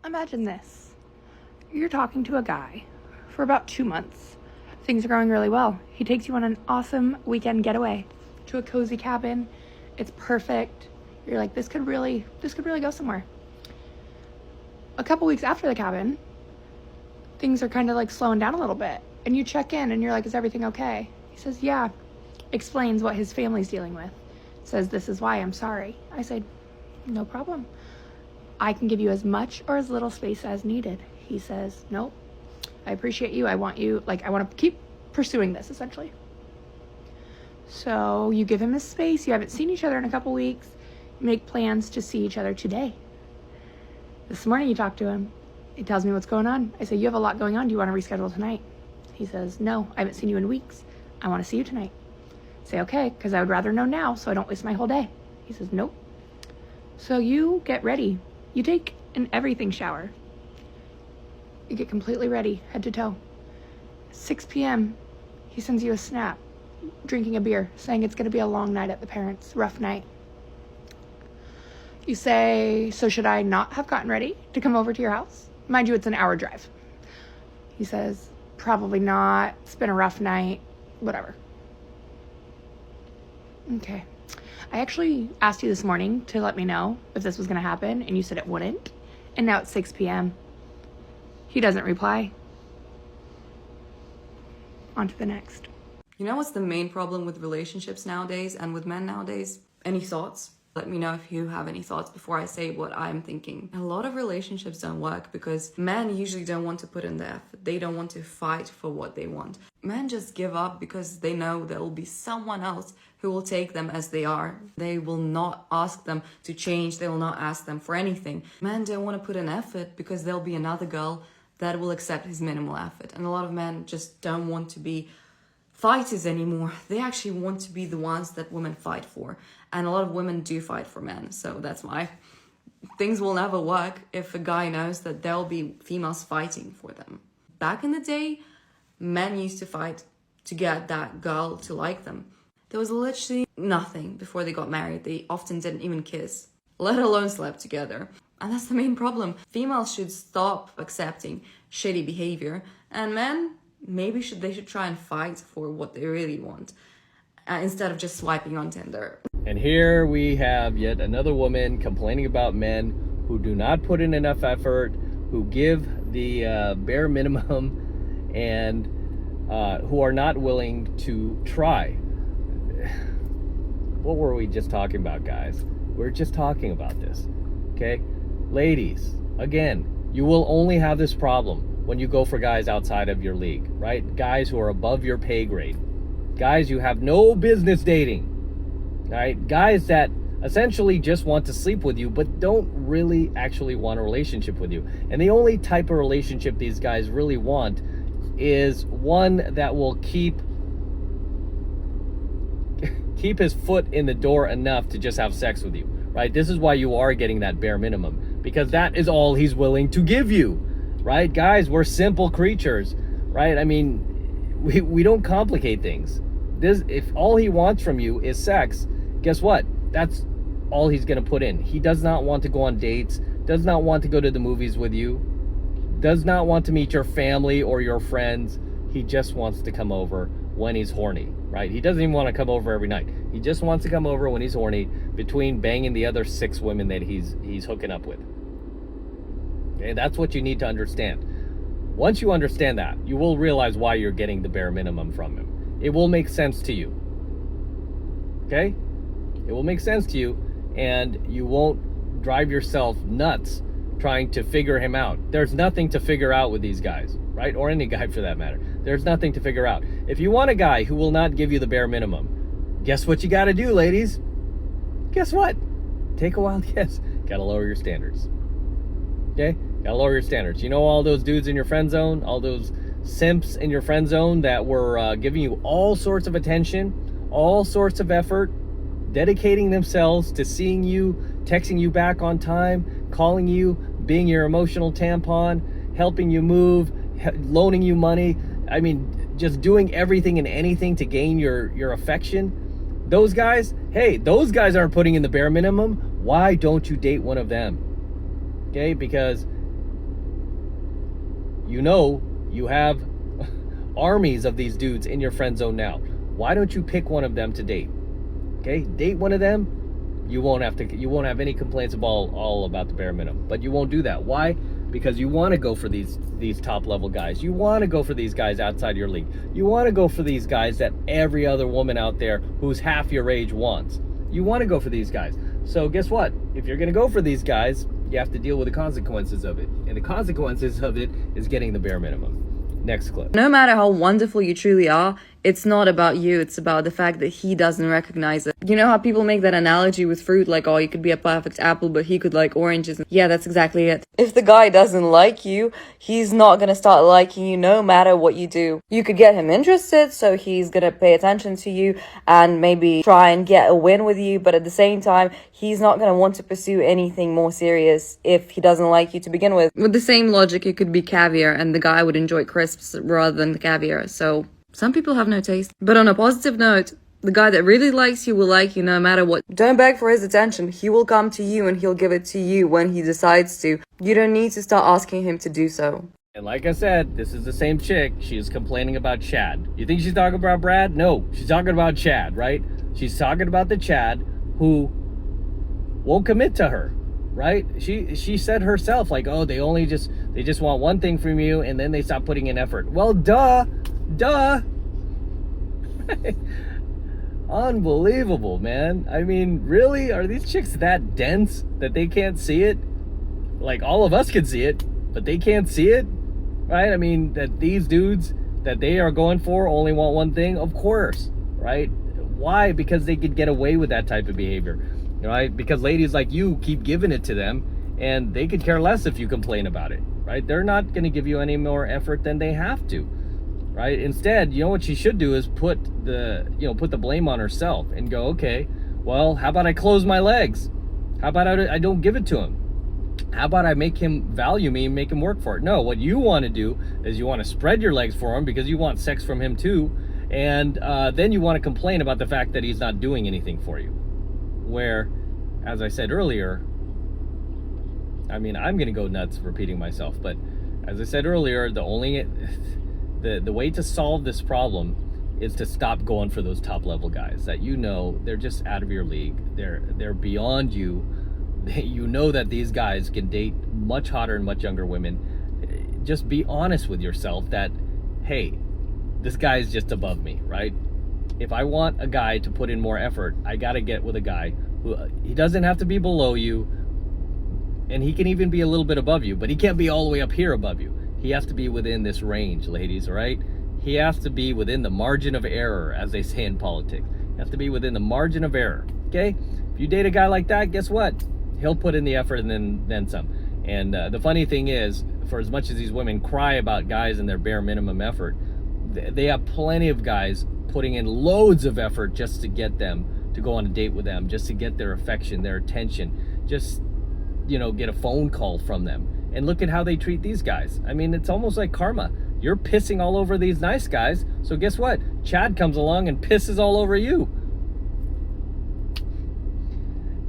Imagine this. You're talking to a guy for about 2 months. Things are going really well. He takes you on an awesome weekend getaway to a cozy cabin. It's perfect. You're like, this could really go somewhere. A couple weeks after the cabin, things are kind of like slowing down a little bit. And you check in and you're like, is everything okay? He says, yeah. Explains what his family's dealing with. Says, this is why, I'm sorry. I say, no problem. I can give you as much or as little space as needed. He says, nope, I appreciate you. I want to keep pursuing this, essentially. So you give him his space. You haven't seen each other in a couple weeks. You make plans to see each other today. This morning you talk to him. He tells me what's going on. I say, you have a lot going on. Do you want to reschedule tonight? He says, no, I haven't seen you in weeks. I want to see you tonight. I say, okay, because I would rather know now so I don't waste my whole day. He says, nope. So you get ready. You take an everything shower. You get completely ready, head to toe. 6 p.m., he sends you a snap, drinking a beer, saying it's going to be a long night at the parents', rough night. You say, so should I not have gotten ready to come over to your house? Mind you, it's an hour drive. He says, probably not. It's been a rough night, whatever. Okay. I actually asked you this morning to let me know if this was going to happen, and you said it wouldn't. And now it's 6 p.m. He doesn't reply. On to the next. You know what's the main problem with relationships nowadays and with men nowadays? Any thoughts? Let me know if you have any thoughts before I say what I'm thinking. A lot of relationships don't work because men usually don't want to put in the effort. They don't want to fight for what they want. Men just give up because they know there will be someone else who will take them as they are. They will not ask them to change. They will not ask them for anything. Men don't want to put in effort because there'll be another girl that will accept his minimal effort. And a lot of men just don't want to be fighters anymore. They actually want to be the ones that women fight for. And a lot of women do fight for men. So that's why things will never work if a guy knows that there'll be females fighting for them. Back in the day, men used to fight to get that girl to like them. There was literally nothing before they got married. They often didn't even kiss, let alone slept together. And that's the main problem. Females should stop accepting shitty behavior. And men, maybe they should try and fight for what they really want instead of just swiping on Tinder. And here we have yet another woman complaining about men who do not put in enough effort, who give the bare minimum, and who are not willing to try. What were we just talking about, guys? We're just talking about this, okay? Ladies, again, you will only have this problem when you go for guys outside of your league, right? Guys who are above your pay grade. Guys you have no business dating, right? Guys that essentially just want to sleep with you but don't really actually want a relationship with you. And the only type of relationship these guys really want is one that will keep his foot in the door enough to just have sex with you, right? This is why you are getting that bare minimum, because that is all he's willing to give you, right? Guys, we're simple creatures, right? I mean, we don't complicate things. If all he wants from you is sex, guess what? That's all he's gonna put in. He does not want to go on dates, does not want to go to the movies with you, does not want to meet your family or your friends. He just wants to come over when he's horny, right? He doesn't even want to come over every night. He just wants to come over when he's horny, between banging the other 6 women that he's hooking up with. Okay, that's what you need to understand. Once you understand that, you will realize why you're getting the bare minimum from him. It will make sense to you. Okay? It will make sense to you, and you won't drive yourself nuts trying to figure him out. There's nothing to figure out with these guys, right? Or any guy for that matter. There's nothing to figure out. If you want a guy who will not give you the bare minimum, guess what you gotta do, ladies? Guess what? Take a wild guess. Gotta lower your standards. Okay? Gotta lower your standards. You know all those dudes in your friend zone, all those simps in your friend zone that were giving you all sorts of attention, all sorts of effort, dedicating themselves to seeing you, texting you back on time, calling you, being your emotional tampon, helping you move, loaning you money. I mean, just doing everything and anything to gain your affection. Those guys, hey, those guys aren't putting in the bare minimum. Why don't you date one of them? Okay, because You know you have armies of these dudes in your friend zone now. Why don't you pick one of them to date? Okay, date one of them. You won't have any complaints all about the bare minimum. But you won't do that. Why? Because you want to go for these top level guys. You want to go for these guys outside your league. You want to go for these guys that every other woman out there who's half your age wants. You want to go for these guys. So guess what? If you're going to go for these guys, you have to deal with the consequences of it. And the consequences of it is getting the bare minimum. Next clip. No matter how wonderful you truly are, it's not about you. It's about the fact that he doesn't recognize it. You know how people make that analogy with fruit, like, oh, you could be a perfect apple, but he could like oranges. Yeah, that's exactly it. If the guy doesn't like you, he's not gonna start liking you no matter what you do. You could get him interested, so he's gonna pay attention to you and maybe try and get a win with you, but at the same time, he's not gonna want to pursue anything more serious if he doesn't like you to begin with. With the same logic, it could be caviar, and the guy would enjoy crisps rather than the caviar, so some people have no taste. But on a positive note, the guy that really likes you will like you no matter what. Don't beg for his attention. He will come to you and he'll give it to you when he decides to. You don't need to start asking him to do so. And like I said, this is the same chick. She's complaining about Chad. You think she's talking about Brad? No, she's talking about Chad, right? She's talking about the Chad who won't commit to her, right? She said herself, like, oh, they just want one thing from you and then they stop putting in effort. Well, duh. Unbelievable, man. I mean, really? Are these chicks that dense that they can't see it? Like, all of us can see it, but they can't see it, right? I mean, that these dudes that they are going for only want one thing? Of course, right? Why? Because they could get away with that type of behavior, right? Because ladies like you keep giving it to them and they could care less if you complain about it, right? They're not going to give you any more effort than they have to. Right? Instead, you know what she should do is put the blame on herself and go, okay, well, how about I close my legs? How about I don't give it to him? How about I make him value me and make him work for it? No, what you want to do is you want to spread your legs for him because you want sex from him too. And then you want to complain about the fact that he's not doing anything for you. Where, as I said earlier, I mean, I'm going to go nuts repeating myself, but as I said earlier, the way to solve this problem is to stop going for those top level guys that they're just out of your league. They're beyond you. You know that these guys can date much hotter and much younger women. Just be honest with yourself that, hey, this guy is just above me, right? If I want a guy to put in more effort, I got to get with a guy who, he doesn't have to be below you, and he can even be a little bit above you, but he can't be all the way up here above you. He has to be within this range, ladies, right? He has to be within the margin of error, as they say in politics. He has to be within the margin of error, okay? If you date a guy like that, guess what? He'll put in the effort and then some. And the funny thing is, for as much as these women cry about guys and their bare minimum effort, they have plenty of guys putting in loads of effort just to get them to go on a date with them, just to get their affection, their attention, just, get a phone call from them. And look at how they treat these guys. I mean, it's almost like karma. You're pissing all over these nice guys. So guess what? Chad comes along and pisses all over you.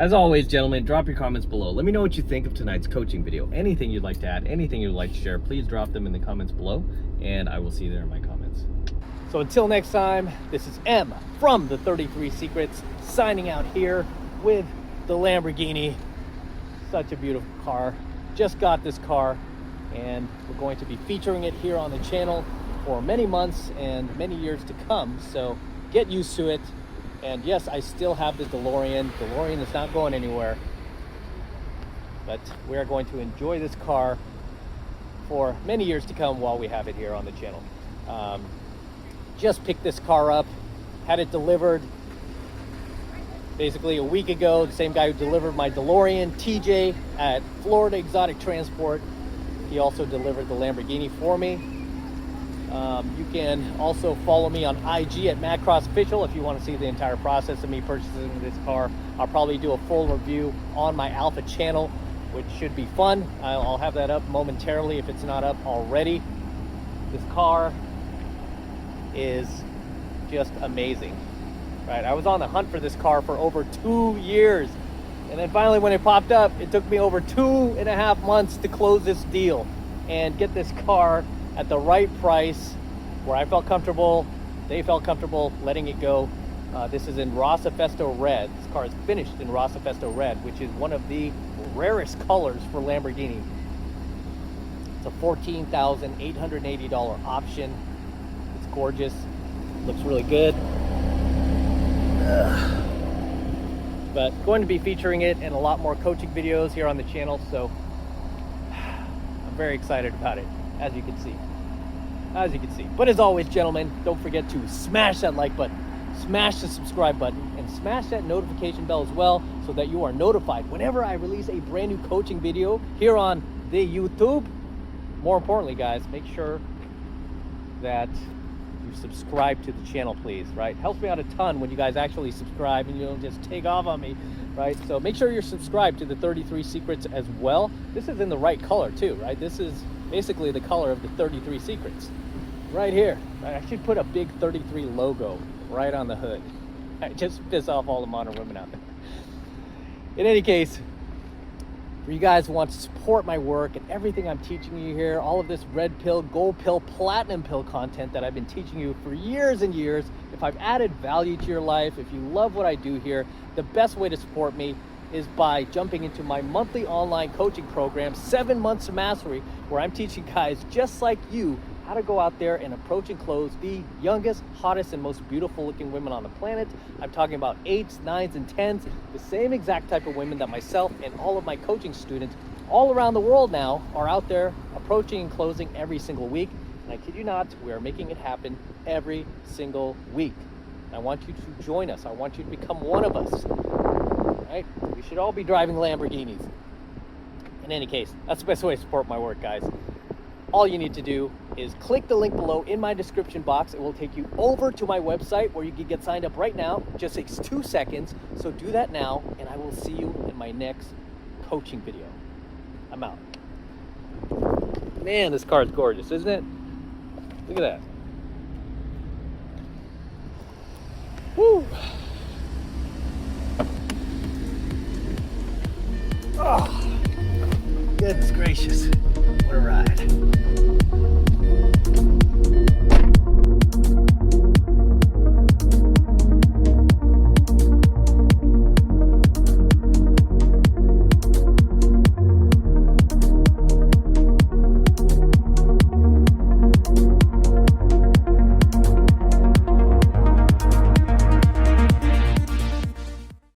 As always, gentlemen, drop your comments below. Let me know what you think of tonight's coaching video. Anything you'd like to add, anything you'd like to share, please drop them in the comments below. And I will see you there in my comments. So until next time, this is M from the 33 Secrets, signing out here with the Lamborghini. Such a beautiful car. Just got this car, and we're going to be featuring it here on the channel for many months and many years to come, so get used to it. And yes, I still have the DeLorean is not going anywhere, but we're going to enjoy this car for many years to come while we have it here on the channel. Just picked this car up, had it delivered basically a week ago. The same guy who delivered my DeLorean, TJ, at Florida Exotic Transport. He also delivered the Lamborghini for me. You can also follow me on IG at MadCrossOfficial if you want to see the entire process of me purchasing this car. I'll probably do a full review on my Alpha channel, which should be fun. I'll have that up momentarily if it's not up already. This car is just amazing. Right, I was on the hunt for this car for over 2 years, and then finally when it popped up, it took me over 2.5 months to close this deal. and get this car at the right price where I felt comfortable, they felt comfortable letting it go. This is in Rosa Festo Red. This car is finished in Rosa Festo Red, which is one of the rarest colors for Lamborghini. It's a $14,880 option. It's gorgeous, looks really good. But going to be featuring it in a lot more coaching videos here on the channel, so I'm very excited about it, as you can see. But as always, gentlemen, don't forget to smash that like button, smash the subscribe button, and smash that notification bell as well, so that you are notified whenever I release a brand new coaching video here on the YouTube. More importantly, guys, make sure that you subscribe to the channel, please, right? Helps me out a ton when you guys actually subscribe and you don't just take off on me, right? So make sure you're subscribed to the 33 Secrets as well. This is in the right color too, right? This is basically the color of the 33 Secrets right here. I should put a big 33 logo right on the hood. I just piss off all the modern women out there. In any case, for you guys who want to support my work and everything I'm teaching you here, all of this red pill, gold pill, platinum pill content that I've been teaching you for years and years, if I've added value to your life, if you love what I do here, the best way to support me is by jumping into my monthly online coaching program, 7 Months of Mastery, where I'm teaching guys just like you how to go out there and approach and close the youngest, hottest, and most beautiful looking women on the planet. I'm talking about 8s, 9s, and 10s, the same exact type of women that myself and all of my coaching students all around the world now are out there approaching and closing every single week. And I kid you not, we are making it happen every single week. I want you to join us. I want you to become one of us. Right? We should all be driving Lamborghinis. In any case, that's the best way to support my work, guys. All you need to do is click the link below in my description box. It will take you over to my website where you can get signed up right now. It just takes 2 seconds. So do that now, and I will see you in my next coaching video. I'm out. Man, this car is gorgeous, isn't it? Look at that. Woo! Oh, goodness gracious. What a ride.